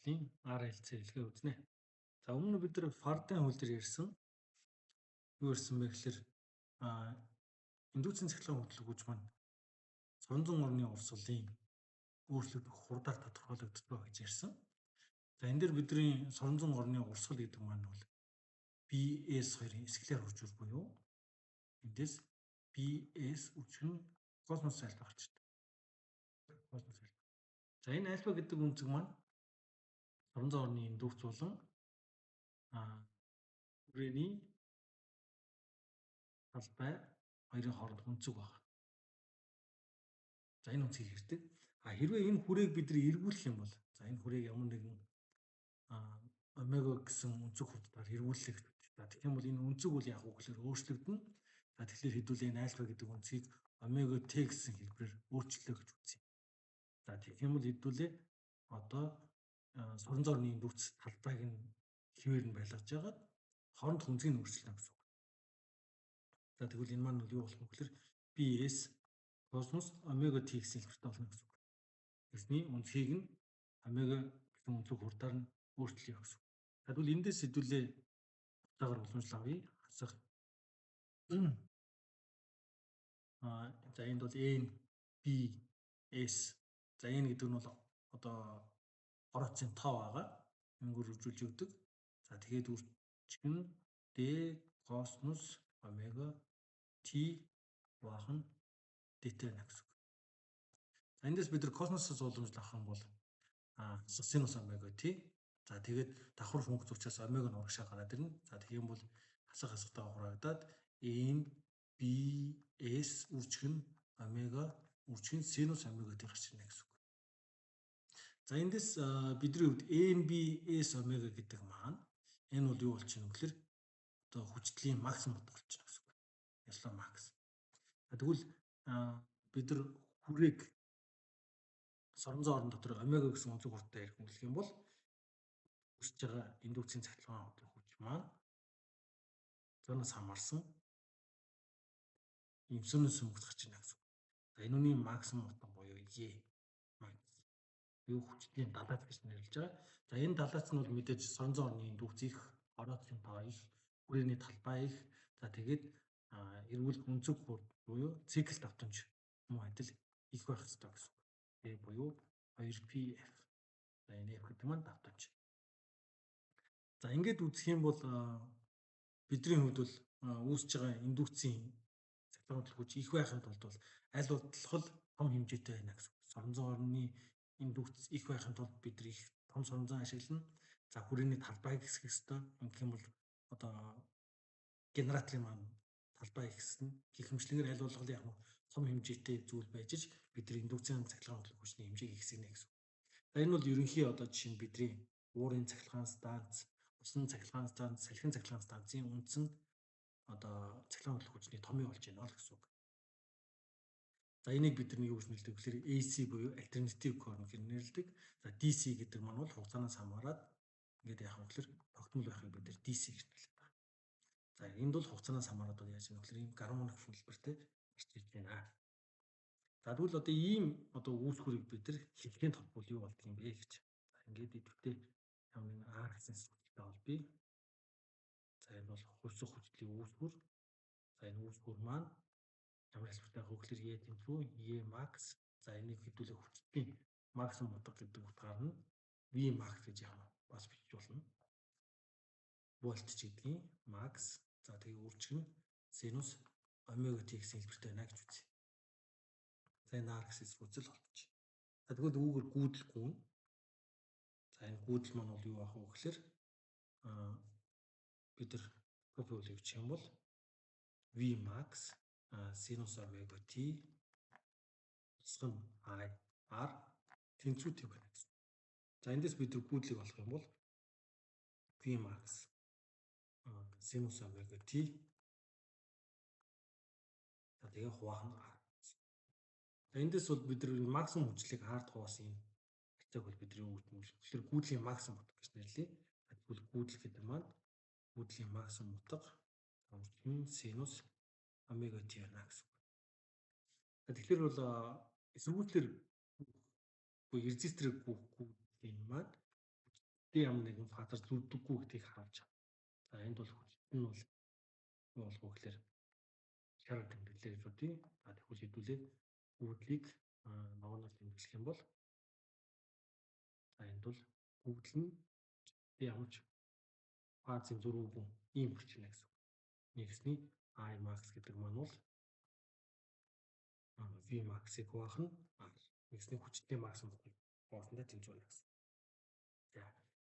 хөгжлийн RLC хэлгээ үзнэ. За өмнө бид нар фардын хууль дээр ярьсан. Юу ярьсан бэ гэхээр индүүцийн цахилгаан хөтөлбөрч маань соронзон орны урсгалын өөрчлөлт хурдаар тодорхойлогдож байгаа гэж ярьсан. За энэ дээр бидний соронзон орны урсгал гэдэг маань бол BS2-ын эсгэлээр хуржуул буюу эндээс BS үчгэн космос айлт гарч ирдэг. Космос айлт. За энэ альфа гэдэг үнцэг маань соронзон орны индүүц болон хүрээний талбай хоёрын хооронд үнцэг байна. За энэ үнцгийг ирдэг. Хэрвээ энэ хүрээг бид нар эргүүлэх юм бол за энэ хүрээг ямар нэгэн омега гэсэн үнцэг хурдаар эргүүлэх гэж байна. За тэгэх юм бол энэ үнцэг бол яг үгээр өөрчлөгдөнө. За тэгэхээр хэдүүлээ энэ альфа гэдэг үнцгийг омега Т гэсэн хэлбэрээр өөрчлөлөө гэж үзье. За тэгэх юм бол хэдүүлээ одоо соронзон орны индүүц талбайг нь хിവэр нь байлгаж байгаа хооронд хүнзийг нь өөрчлөлнө гэсэн үг. За тэгвэл энэ маань юу болох вэ гэхээр BS космос омега Т гэсэн хэлбэртэй болно гэсэн үг. Эсний үнцгийг нь омега гэсэн үнцэг хурдаар нь өөрчлөе гэсэн үг. Тэгвэл эндээс хэдүүлээ утгаар уламжлал авъя. Хасах. За энд бол N B S. За N гэдэг нь бол одоо орооцын тоо байгаа. Ингэр үржүүлж өгдөг. За тэгээд үрчгэн D космос омега Т бахан dt на гэсэн үг. За эндээс бид нар космосоос уламжлал авах юм бол синус омега Т. За тэгээд давхар функц учраас омега нь урагшаа гараад ирнэ. За тэгэх юм бол хасахтаа хураагдаад N B S үрчгэн омега үрчгэн синус омега Т гарч ирнэ гэсэн үг. За эндээс бидний хувьд NBS омега гэдэг маань энэ бол юу болж байна вэ гэхээр одоо хүчтлийн максимум болж байна гэсэн үг. Яслаа макс. Тэгвэл бид нар хүрээг соронзон орон дотор омега гэсэн үнцэг хурдтай эргүүлэх юм бол үүсэж байгаа индүүцийн цахилгаан хөтөлбөр хүч маань зөнөөс хамаарсан имсүнэн сүмгц гарч ирнэ гэсэн үг. За энэ үний максимум утга буюу E макс юу хүчтэй далайц гэж нэрлэж байгаа. За энэ далайц нь бол мэдээж соронзон орны индүүц их, орооцын тоо их, хүрээний талбай их. За тэгээд эргүүлэх үнцэг хурд буюу цикл давтамж муу адил их байх ёстой гэсэн үг. Э буюу 2PF. За энэ F гэдэг маань давтамж. За ингээд үзэх юм бол бидний хувьд бол үүсэж байгаа индүүцийн цахилгаан хөтөлбөр хүч их байхын тулд бол аль болох том хэмжээтэй байна гэсэн үг. Соронзон орны индүүц их байхын тулд бид нар их том соронзон ашиглана. За хүрээний талбайг хэсгэх ёстой. Ингэх юм бол одоо генераторын маань талбай ихсэн гэх мэтлэгээр аль болох яг том хэмжээтэй зүйл байж ич бидний индүүцийн цахилгаан хөтөлбөр хүчний хэмжээг ихсгэнэ гэсэн үг. За энэ бол ерөнхий одоо жишээ нь бидний уурын цахилгаан станц, усан цахилгаан станц, салхин цахилгаан станцын үндсэн одоо цахилгаан хөтөлбөр хүчний томьёо болж байна гэсэн үг. За энийг бид нар юу гэж нэрлэдэг вэ гэхээр AC буюу альтернатив current гэж нэрлэдэг. За DC гэдэг маань бол хугацаанаас хамаарат ингээд яах вэ гэхээр тогтмол байхыг бид нар DC гэж нэрлэдэг. За энд бол хугацаанаас хамаарат бол яаж юм гэхээр ийм гармоник хэлбэртэй гарч ирж байна. За тэгвэл одоо ийм одоо үүсгүүрийг бид нар хэлхийн тулд бол юу болдго юм бэ гэж. За ингээд идэвхтэй ямар нэгэн R гэсэн сүлжээтэй олбий. За энэ бол хувьсах хүчлийн үүсгүүр. За энэ үүсгүүр маань ямар хэлбэртэй байх вэ гэхээр E тэмцүү E max. За энийг хэдүүлээ хүчтийн максимум утга гэдэг утгаар нь V max гэж яах вэ? Бас бичиж болно. Вольт ч гэдгийг max. За тэгээ үржих нь синус омега Т гэсэн хэлбэртэй байна гэж үзье. За энэ R гэсэн үзэл болчих. За тэгвэл үүгээр гүйдэлгүй. За энэ гүйдэл маань бол юу байх вэ гэхээр бид нар копи үлээвчих юм бол V max синус омега Т тусган I R тэнцвүүтэй байна гэсэн. За эндээс бид нар гүйдлийг олох юм бол V max синус омега Т за тэгээ хуваахан R. За эндээс бол бид нар максимум хүчлийг R-д хуваасан юм. Хэцээг бол бидний юу гэдэг нь тэгэхээр гүйдлийн максимум утга гэж нэрлэе. Тэгвэл гүйдэл гэдэг маань гүйдлийн максимум утга үржим синус омега Т байна гэсэн үг. Тэгэхээр бол эсвүүцлэр буюу резисторыг гүйдлийн маань D ямар нэгэн фазаар зүрдэггүй гэдгийг харуулж байна. За энд бол хүчит нь бол юу болох вэ гэхээр шар тэмдэглэлээ гэж бодъё. За тэгвэл хэдүүлээ гүйдлийг ногооноор тэмдэглэх юм бол за энд бол гүйдэл нь ямар ч фазын зөрүүгүй ийм хүчнэ гэсэн. Нэгсний I max гэдэг маань бол V max-ыг хуваах нь нэгсний хүчтэй максимумыг хоорондоо тэнцвэрнэ гэсэн.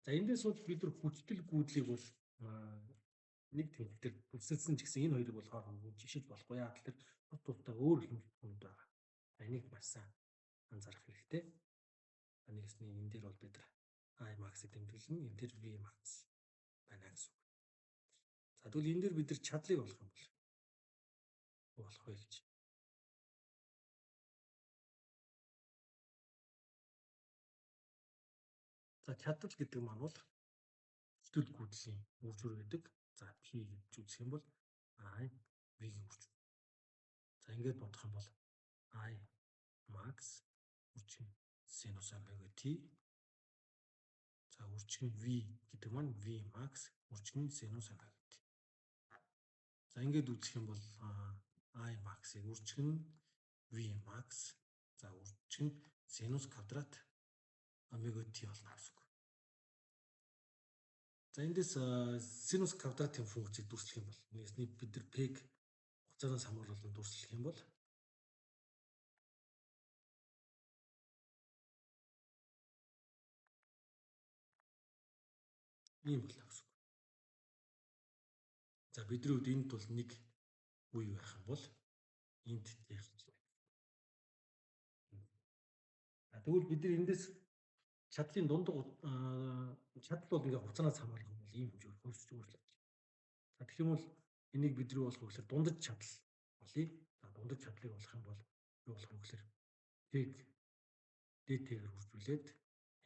За эндээс бол бид нар хүчтэй гүйдлийг бол нэг тэмдэгтэр бүсэлсэн ч гэсэн энэ хоёрыг бол хооронд жишиж болохгүй. Яг тэр тус тусдаа өөр хэмжээнд байгаа. Энийг маш сайн анзаарах хэрэгтэй. Нэгсний энэ дээр бол бид нар I max-ыг тэмдэглэн энэ дээр V max байна гэсэн. За тэгвэл энэ дээр бид нар чадлыг олох юм бол болох вэ гэж. За чадвар гэдэг маань бол хүчтэй гүйдлийн үржүүр гэдэг. За P гэж үзэх юм бол I V-ийн үржүүр. За ингээд бодох юм бол I max үржин синус омега T. За үржин V гэдэг маань V max үржин синус омега T. За ингээд үзэх юм бол I max-ыг үржин V max за үржин синус квадрат омега T болно гэсэн. За эндээс синус квадратын функцийг дүрслэх юм бол нэгсний бид нар P-г хугацаанаас хамгаалуулан дүрслэх юм бол ийм болно гэсэн. За бидний хувьд энд бол нэг үе байх юм бол энд яах гэж байна. Тэгвэл бид нар эндээс чадлын дундад чадал бол ингээ хугацаанаас хамаарах юм бол ийм хэмжээр хөрсөж өөрчлөж. За тэгэх юм бол энийг бидний болох гэхээр дундад чадал болъё. За дундад чадлыг олох юм бол юу болох вэ гэхээр P-г dt-гээр үржүүлээд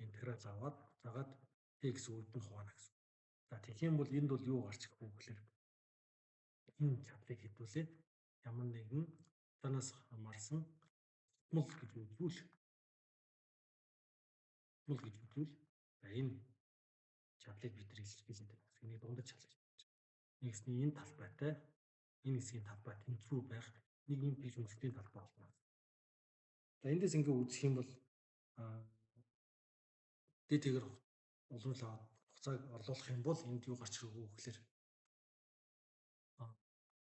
интеграл заагаад P гэсэн үгд нь хуваана гэсэн. За тэгэх юм бол энд бол юу гарч ирэх вэ гэхээр энэ чадлыг хэдүүлээд ямар нэгэн хугацаанаас хамаарсан мул гэж үзвэл за энэ чадлыг бид нар илэрхийлээд байна. Энийг дундад чадал гэж байна. Нэгсний энэ талбайтай энэ хэсгийн талбай тэнцвэр байх нэг юм биш үнэтэй талбай болно. За эндээс ингээ үзэх юм бол dt-гээр уламжлал хугацааг орлуулах юм бол энд юу гарч ирэх вэ гэхээр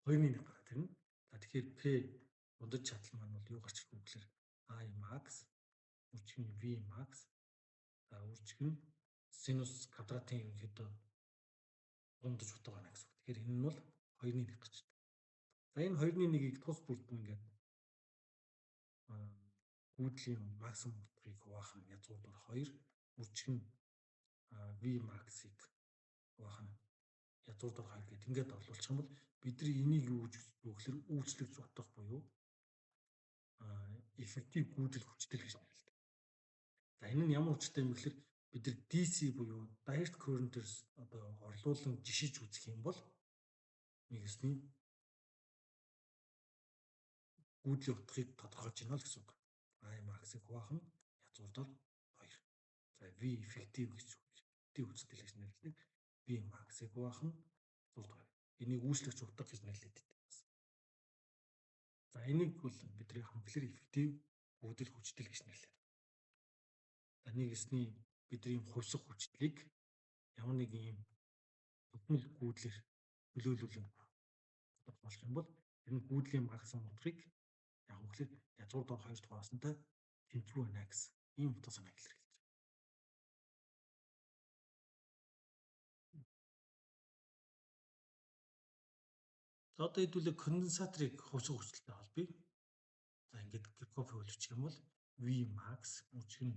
2-ны 1 гараад ирнэ. За тэгэхээр P дундад чадал маань бол юу гарч ирэх вэ гэхээр I max үржин V max за үржин синус квадратын ерөнхийдөө дундаж утга байна гэсэн. Тэгэхээр энэ нь бол 2-ны 1 гарч ирдэг. За энэ 2-ны 1-ийг тус бүрдэн ингээд гүйдлийн максимум утгыг хуваах нь язгуур 2 үржин V max-ыг хуваах нь язгуур 2 гэдэг ингээд орлуулчих юм бол бидний энийг юу гэж өгөхлөр үйлчлэгч утга буюу эффектив гүйдэл хүчтэй гэж нэрлэдэг. За энэ нь ямар хүчтэй юм гэхээр бид нар DC буюу direct current-ээс одоо орлуулан жишиж үзэх юм бол нэгсний гүйдлийн утгыг тодорхойлж байна л гэсэн үг. I max-ыг хуваах нь язгуур 2. За V effective гэж үздэг гэж нэрлэдэг. V max-ыг хуваах нь язгуур 2. Энийг үйлчлэгч утга гэж нэрлэдэг. За энийг бол бидний хамгийн effective гүйдэл хүчтэй гэж нэрлэдэг. За нэгсний бидний хувьсах хүчлийг ямар нэг юм бүтмэл гүйдлэр төлөөлүүлэн болох юм бол энэ гүйдлийн максимум утгыг яг үгээр язгуур 2 хуваасантай тэнцвэр байна гэсэн ийм утга санаа илэрхийлж байна. За одоо хэдүүлээ конденсаторыг хувьсах хүчлэлтэй холбоё. За ингээд Kirchhoff хөлөвчих юм бол V max үржин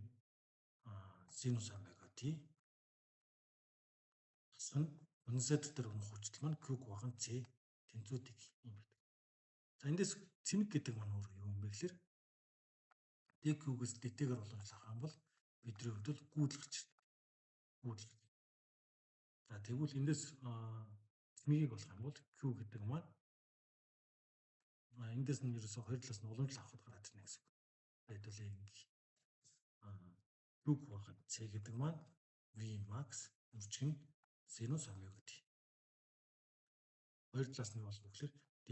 синус омега T гэсэн конденсатор дээр унах хүчил маань Q хувахан C тэнцвүүдийг юм байдаг. За эндээс цэмэг гэдэг маань өөр юу юм бэ гэхээр dq-гээс dt-гээр уламжлах юм бол бидний хувьд л гүйдэл гарч ирдэг. Гүйдэл. За тэгвэл эндээс цэмгийг болох юм бол Q гэдэг маань эндээс нь ерөөсөө хоёр талаас нь уламжлал авахд гараад ирнэ гэсэн үг. Хэдүүлээ Q хувахан C гэдэг маань V max max үржин синус омега t. Хоёр талаас нь бол болохоор d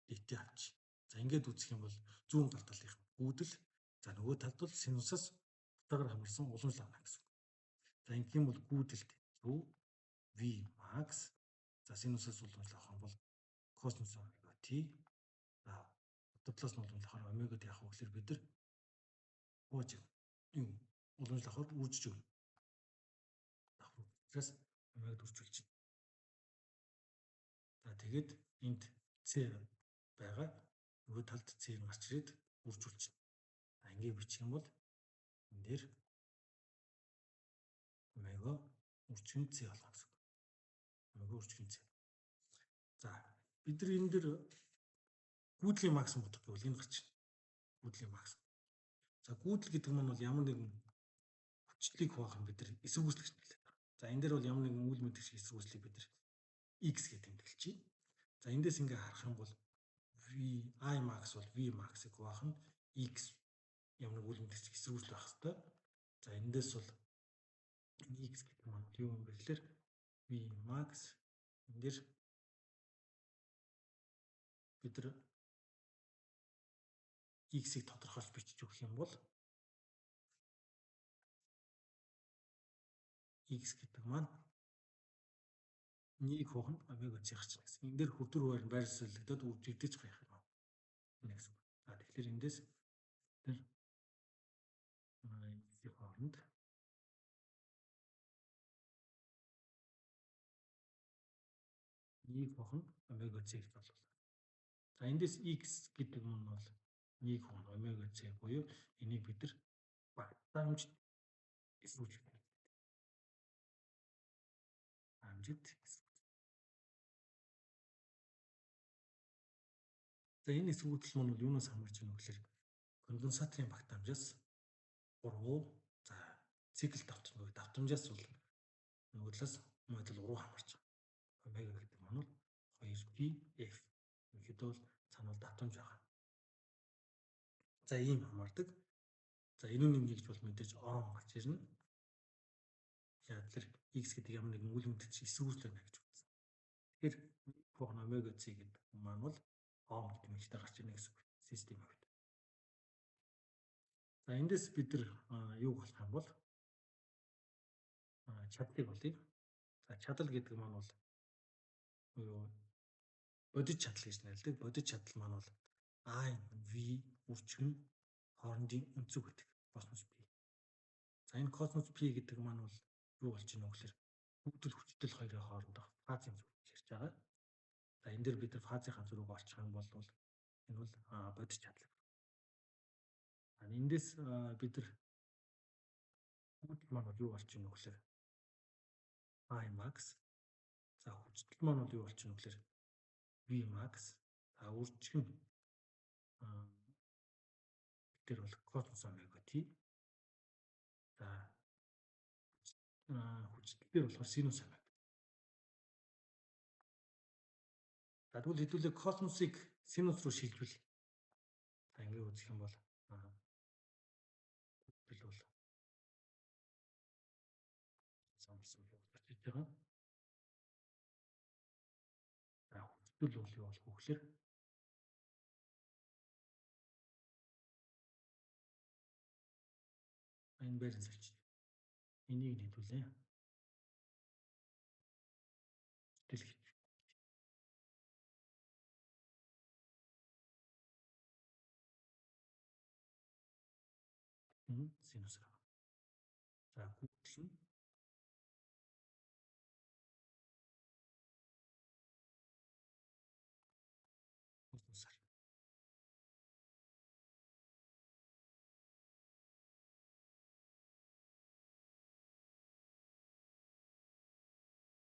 dt авч. За ингээд үзэх юм бол зүүн гар талынх нь гүйдэл, за нөгөө талд бол синусаас утгаар хамарсан уламжлал авна гэсэн. За ингэх юм бол гүйдэлд зөв v max, за синусаас уламжлал авах юм бол косинус омега t. За утга талаас нь уламжлахаар омега t авах гэхээр бид нар ууж юм уламжлал авахаар үржиж өгнө. Учраас омегад үржүүлж байна. За тэгээд энд c байгаа. Нөгөө талд c гарч ирээд үржүүлж байна. За ингээд бичих юм бол энэ дээр омега үржин c болно гэсэн. Омега үржин c. За бид нар энэ дээр гүйдлийн максимум бодох гэвэл энэ гарч байна. Гүйдлийн максимум. За гүйдэл гэдэг нь бол ямар нэгэн хүчлийг хуваах нь бид нар эсэргүүцлэгч нэлээд байна. За энэ дээр бол ямар нэгэн үйл мэдэгч эсэргүүцлийг бид нар x гэж тэмдэглэж байна. За эндээс ингээ харах юм бол I max бол v max-ыг хуваах нь x ямар нэг үйл мэдэгч эсэргүүцэл байх хэвээр. За эндээс бол x гэдэг нь юу юм бэ гэхээр v max энэ дээр бид нар x-ийг тодорхойлж бичиж өгөх юм бол x гэдэг маань 1 хуваах нь омега c гарч ирсэн. Энэ дээр хүрдүр хуваар нь байршуулагдаад үржигдэж байх юм. Нэгс. За тэгэхээр эндээс тэр x-ийн хооронд нэг хуваах нь омега c гэж боллоо. За эндээс x гэдэг нь бол 1 хуваах нь омега c буюу энийг бид нар багтаамж эсрүүцлэх. Амжид. За энэ эсрүүцэл маань бол юунаас хамаарч байна вэ гэхээр конденсаторын багтаамжаас 3, за цикл давтамжаас бол нөгөө талаас модуль 3 хамаарч байгаа. Омега гэдэг маань бол 2πf. Ихэд бол цаанал давтамж байгаа. За ийм хамаардаг. За энүүний нэгж бол мэдээж ом гарч ирнэ. Яг тэр x гэдэг ямар нэгэн үйл мэдэгч эсрүүцэл байна гэж үзсэн. Тэгэхээр хуваах омега c гэдэг маань бол ом гэдэг мэлтэй гарч ирнэ гэсэн үг. Систем хувьд. За эндээс бид нар юу болох юм бол чадлыг болъё. За чадал гэдэг маань бол бодит чадал гэж нэрлэдэг. Бодит чадал маань бол I, V үржим хоорондын өнцөг гэдэг космос p. За энэ космос p гэдэг маань бол юу болж байна вэ гэхээр бүгдэл хүчтэй хоёрын хоорондох фазын зүрхийг ярьж байгаа. За энэ дээр бид нар фазынхаа зүрхийг олчих юм бол энэ бол бодит чадал. Эндээс бид нар хүчтэй маань юу болж байна вэ гэхээр I max. За хүчтэй маань юу болж байна вэ гэхээр V max. За үржим тэр бол космос омега t. За хүчтэй болохоор синус омега. За тэгвэл хэдүүлээ космосыг синус руу шилжүүл. За ингэ үзэх юм бол бил бол самсан болчихж байгаа. За хүчтэй бол юу болох вэ гэхээр энэ байран салж. Энийг нэдүүлээ. Дэлгэж. Синус руу. За гүйтэл нь космосаар.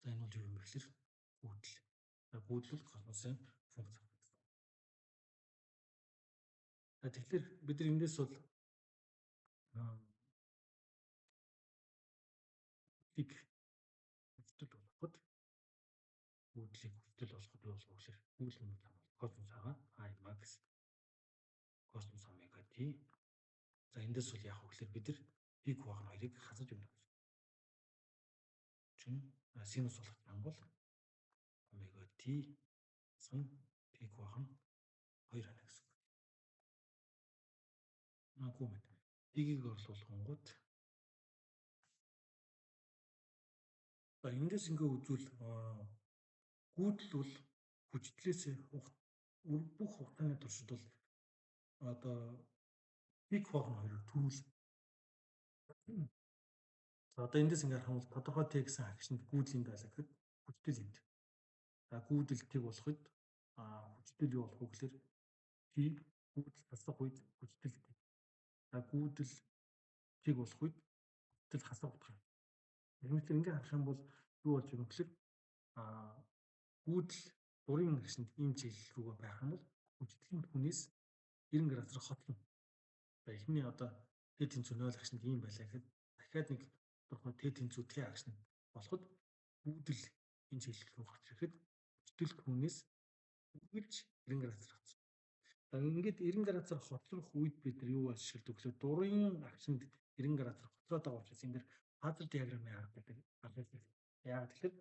За энэ бол юу юм бэ гэхээр гүйтэл. За гүйтэл бол космосын функц. За тэгэхээр бид нар эндээс бол хүчлийг хүчтэй болгоход юу болох вэ гэхээр гүйтэл нь космос байгаа. I max космос омега t. За эндээс бол яах вэ гэхээр бид нар пик хуваах нь хоёрыг хасаж өгнө. хүчин синус болох юм бол омега t сан пик бахан 2 хана гэсэн үг. Гүү мэд. Пигийг орлуулгонгууд за эндээс ингээ үзвэл гүйдэл бол хүчтлээсээ бүх хугацааны туршид бол одоо пик бахан 2-оор төрүүл. За одоо эндээс ингээ харах юм бол тодорхой т гэсэн агшинд гүйдлийн байлаа гэхэд хүчтэл энд. За гүйдэл тэг болоход хүчтэл юу болох вэ гэхээр p гүйдэл хасах үед хүчтэл тэг. За гүйдэл тэг болох үед хүчтэл хасах утга. Тэгмээс ингээ харах юм бол юу болж байгаа юм гэхээр гүйдэл дурын агшинд ийм чиглэл рүүгээ байх юм бол хүчтлийн түнээс 90 градусаар хотлон. За эхний одоо т тэнцүү 0 агшинд ийм байлаа гэхэд дахиад нэг тодорхой т тэнцүү т агшинд болоход гүйдэл энэ чиглэл рүү гарч ирэхэд хүчтэл түнээс үргэлж 90 градусаар хоцсон. За ингээд 90 градусаар хоцрох үед бид нар юу ашигладаг вэ гэхээр дурын агшинд 90 градусаар хоцроод байгаа учраас энэ дэр фазер диаграмын арга гэдэг гаргаж байна. Яагаад тэгэхээр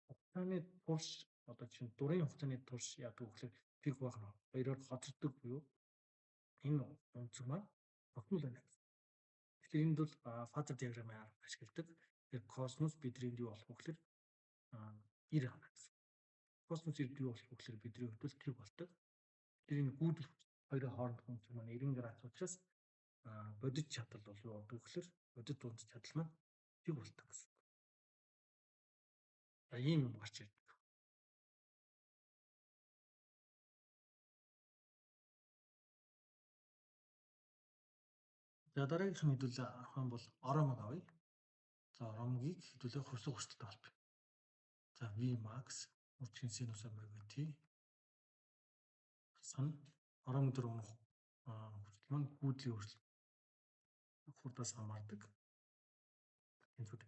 хугацааны турш одоо чинь дурын хугацааны турш яадаг вэ гэхээр пик бахан 2-оор хоцордог буюу энэ онцгой маань тогтмол байна. Тэгэхээр энд бол фазер диаграмын арга ашигладаг. Тэгэхээр космос бидний юу болох вэ гэхээр 90 хана гэсэн. Космос юу болох вэ гэхээр бидний хувьд бол тэг болдог. Тэгэхээр энэ гүйдэл хоёрын хоорондох онцгой маань 90 градус учраас бодит чадал бол юу болдог вэ гэхээр бодит дунд чадал маань тэг болдог гэсэн. За ийм юм гарч ирдэг. За дараагийнх нь хэдүүлээ авах юм бол оромог авъя. За оромгийг хэдүүлээ хувьсах өрсөлтөд холбоё. За v max үржихийн синус омега t сан оромог дээр унах хүчил маань гүйдлийн хурдаас хамаардаг. Энэхүү.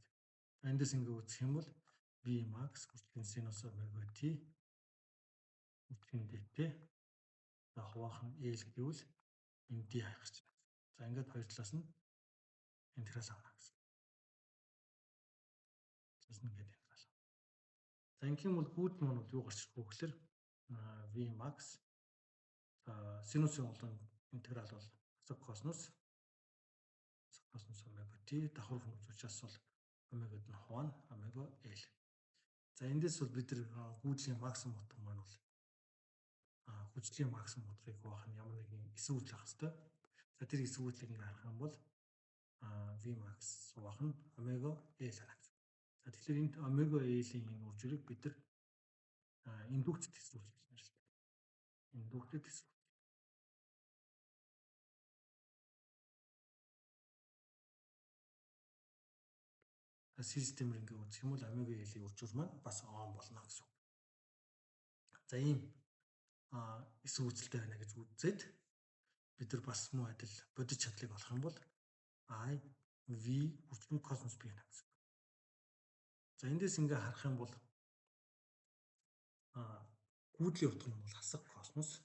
Эндээс ингээ үзэх юм бол v max үржихийн синус омега t үржихийн dt за хуваахан l гэвэл энэ d хайх чинь. За ингээд хоёр талаас нь интеграл авна гэсэн. Тэс нэгээд интеграл. За ингийн бол гүйдэл маань юу гарч ирэх вэ гэхээр v max синусын олон интеграл бол асар космос омега t давхар хүмүүс учраас бол омегад нь хуваана омега l. За эндээс бол бид нар гүйдлийн максимум утга маань бол хүчлийн максимум утгыг хуваах нь ямар нэгэн эсвүүл авах хэрэгтэй. За тэр эсвүүлийг ингээ харах юм бол v max хуваах нь омега l харагдана. За тэгэхээр энд омега l-ийн энэ үржирийг бид нар индукцэд эсвүүлж байна шүү дээ. Индукцэд эсвүүл. Системээр ингээ үзэх юм бол омега l-ийн үржир маань бас он болно гэсэн үг. За ийм эсвүүлцэлтэй байна гэж үзээд бид нар бас муу адил бодит чадлыг олох юм бол I v үржим космос бий байна гэсэн. За эндээс ингээ харах юм бол гүйдлийн утга нь бол хасах космос.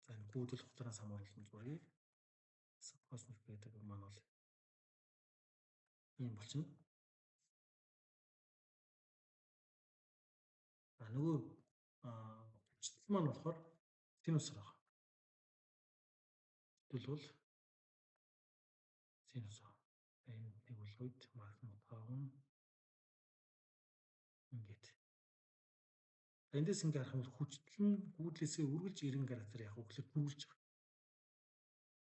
За энэ гүйдэл хугацаанаас хамааралтай зургийг хасах космос гэдэг маань бол ийм болчихно. За нөгөө хүчтэй маань болохоор синус байгаа. Тэгвэл бол синус. Энэ нэг бол үед максимум таван ингээд. Эндээс ингээ харах юм бол хүчтэй нь гүйдлээсээ үргэлж 90 градусаар явах гэхээр төрүүлж байгаа.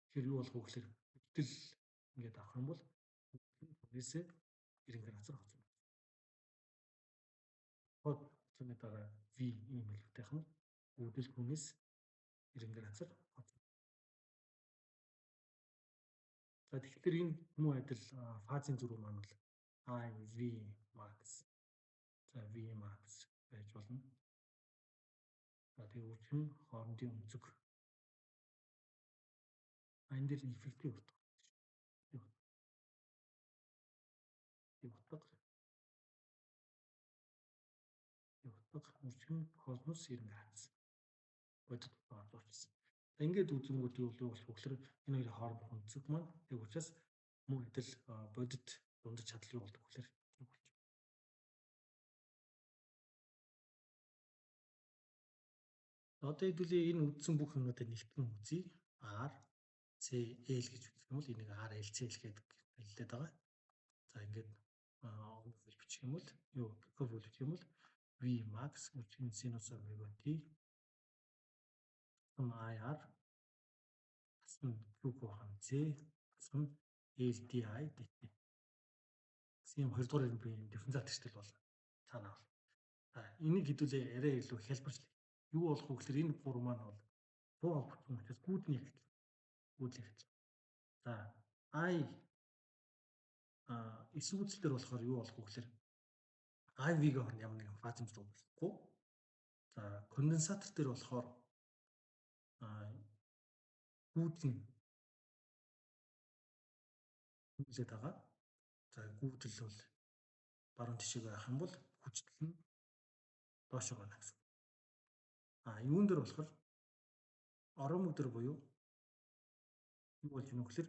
Тэгэхээр юу болох вэ гэхээр хүчтэй ингээд авах юм бол гүйдлээсээ 90 градусаар хоцорно. Хот цэний дараа v ийм хэлбэртэйх нь гүйдэл хүнээс 90 градусаар хоцорно. За тэгэхээр энэ муу адил фазын зураг маань бол I v max. За v max байж болно. За тэгээ үржим хоорондын өнцөг. Энэ дээр эффектив утга. Үржим космос 90 градус. Бодит бодлоочсон. Ингээд үзэнгүүт юу болох вэ гэхээр энэ хоёрын хоорондох өнцөг маань тэг учраас мөн адил бодит дундаж чадал юу болдог гэхээр Одоо хэдүүлээ энэ үздсэн бүх юмнуудыг нэгтгэн үзье. R, C, L гэж үзэх юм бол энийг R, L, C L гэдэг хэллээд байгаа. За ингээд өмнөх бичих юм бол юу curve үлдэх юм бол V max үчиг синус omega t IR асна Q кохан C асна LDI dt. Ийм хоёрдугаар ирмийн дифференциал тэрстэл бол цаанаа бол. За энийг хэдүүлээ арай илүү хэлбэрчлэе. Юу болох вэ гэхээр энэ гурав маань бол буу холбогдсон учраас гүүдний гүйдлэх. За I эсвүүцэл дээр болохоор юу болох вэ гэхээр IV-ийн хооронд ямар нэгэн фаз зэмжлэг болохгүй. За конденсатор дээр болохоор гүүдлийн хүлээд байгаа. За гүйдэл бол баруун тишээ байх юм бол хүчтэл нь доош байна гэсэн. Юун дээр болохоор оромог дээр буюу юу болж ийнө гэхээр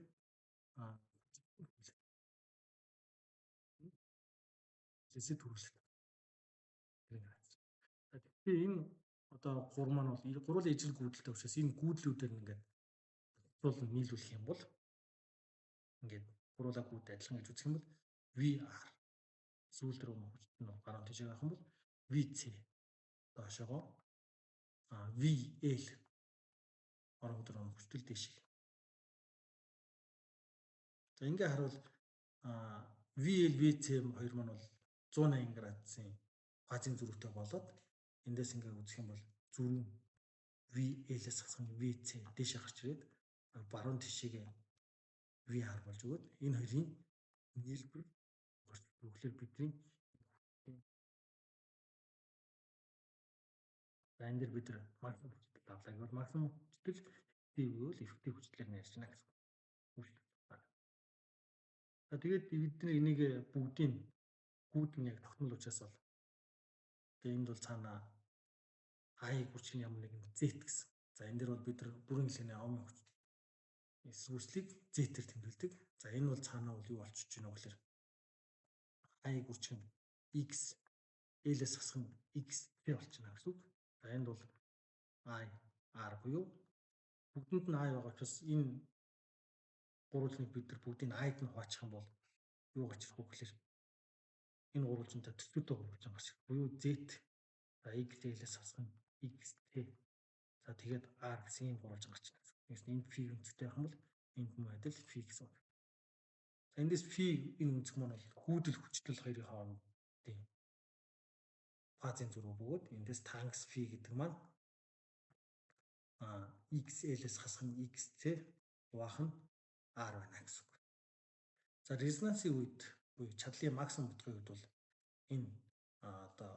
зэсэд хүрэлт. Тэгэхээр энэ одоо гурав маань бол гурван ижил гүйдэлтэй учраас энэ гүйдлүүдээр ингээд цуул нийлүүлэх юм бол ингээд гурваа гүйд адилхан гэж үзэх юм бол VR сүүл рүү хүчтэй нь баруун тишээ байх юм бол VC доошогоо VL орон дээр хүчтэй дэшиг. За ингээ харуул VL VC хоёр маань бол 180 градусын фазын зөрүүтэй болоод эндээс ингээ үзэх юм бол зөрүү VL-с хасах VC дэше гарч ирээд баруун тишээгээ VR болж өгöd энэ хоёрын нийлбэр өглөөр бидний энэ дэр бид нар максимум хүчтэй тавлаа гэвэл максимум хүчтэй гэвэл эффектив хүчлээр нэрч байна гэсэн. За тэгээд бид нар энийг бүгдийг гүйд нь яг тогтмол учраас бол тэгээд энд бол цаана I хүчин ямар нэгэн Z гэсэн. За энэ дэр бол бид нар бүрэн хэлний омын хүч эсвүүцлийг Z-ээр тэмдэглэдэг. За энэ бол цаанаа бол юу болчихж байна вэ гэхээр I хүчин X L-с хасах нь X T болчихно гэсэн үг. За энд бол I R буюу бүгдэнд нь I байгаа учраас энэ гурвуулныг бид нар бүгдийг I-д нь хувачих юм бол юу гарч ирэх вэ гэхээр энэ гурвуулжинтай төсвөдөө гурвуулжин гарч ирэх. Буюу Z за X L-с хасах нь X T. За тэгээд R гэсэн ийм гурвуулжин гарч ирнэ. Тэгээс энд phi үнцтэй байх юм бол энд мөн адил phi гэсэн үг. За эндээс phi энэ үнцг маань бол гүйдэл хүчтэл хоёрын хооронд тийм фазын зөрүү бөгөөд эндээс танкс phi гэдэг маань XL-с хасах нь XC хуваах нь R байна гэсэн үг. За резонансын үед буюу чадлын максимум бодохын үед бол энэ одоо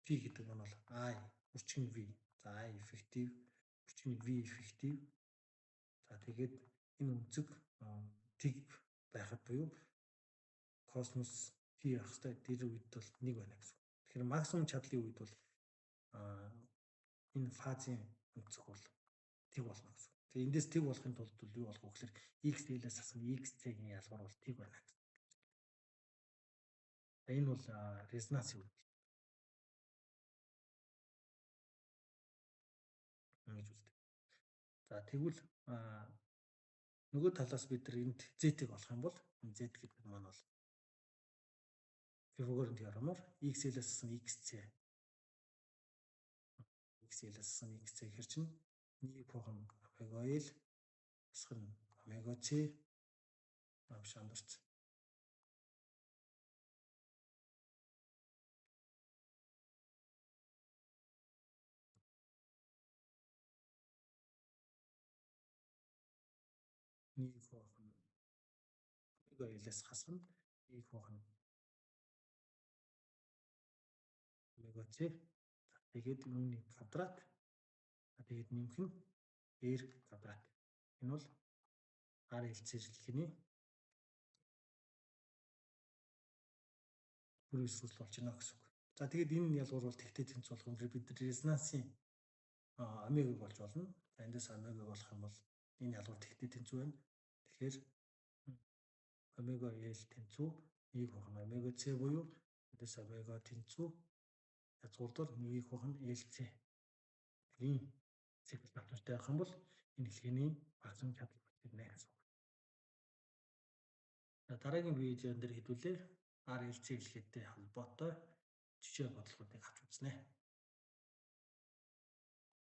phi гэдэг нь бол I хүчин V. За I effective хүчин V effective. За тэгээд энэ үнцэг тэг байхад буюу космос P ах хэвээр тэр үед бол 1 байна гэсэн. Тэгэхээр максимум чадлын үед бол энэ фазын үнцэг бол тэг болно гэсэн. Тэгээ эндээс тэг болохын тулд юу болох вэ гэхээр XL-с хасах XC-ийн ялгаар бол тэг байна гэсэн. Энэ бол резонансын үед ингэж үздэг. За тэгвэл нөгөө талаас бид нар энд Z-ийг олох юм бол Z гэдэг маань бол Pythagorean теоремоор XL-с хасах XC XL-с хасах XC гэхэр чинь 1 кохон omega L хасах нь omega C авш андурч. Нэг кохон omega L-с хасах нь 1 кохон omega C. Тэгээд үүний квадрат. Тэгээд нэмэх нь R квадрат. Энэ бол R хэлцээжлэхний бүрийн эсвүүцэл болж байна гэсэн үг. За тэгээд энэ ялгуур бол тэгтээ тэнцүү болох юм бид нар резонансын омегаг болж болно. За эндээс омега болох юм бол энэ ялгуур тэгтээ тэнцүү байна. Тэгэхээр омега L тэнцүү 1 кохон omega C буюу эндээс омега тэнцүү язгуурдаар 1 кохон LC ийм цикл давтамжтай байх юм бол энэ хэлхээний максимум чадвар хүрнэ гэсэн үг. За дараагийн видеон дээр хэдүүлээ RLC хэлхээтэй холбоотой жишээ бодлогуудыг авч үзнэ.